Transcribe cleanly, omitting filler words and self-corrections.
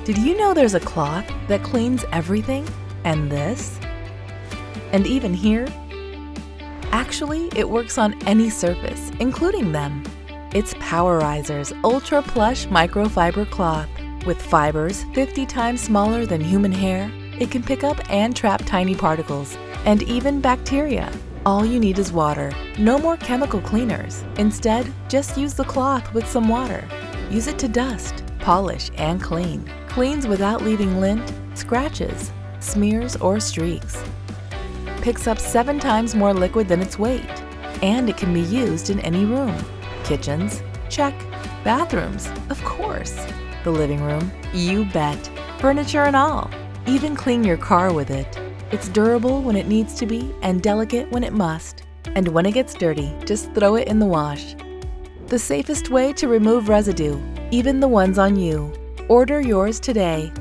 Did you know there's a cloth that cleans everything? And this? And even here? Actually, it works on any surface, including them. It's Powerizer's Ultra Plush Microfiber cloth. With fibers 50 times smaller than human hair, it can pick up and trap tiny particles, and even bacteria. All you need is water. No more chemical cleaners. Instead, just use the cloth with some water. Use it to dust, polish, and clean. Cleans without leaving lint, scratches, smears, or streaks. Picks up 7 times more liquid than its weight. And it can be used in any room. Kitchens? Check. Bathrooms? Of course. The living room? You bet. Furniture and all. Even clean your car with it. It's durable when it needs to be and delicate when it must. And when it gets dirty, just throw it in the wash. The safest way to remove residue, even the ones on you. Order yours today.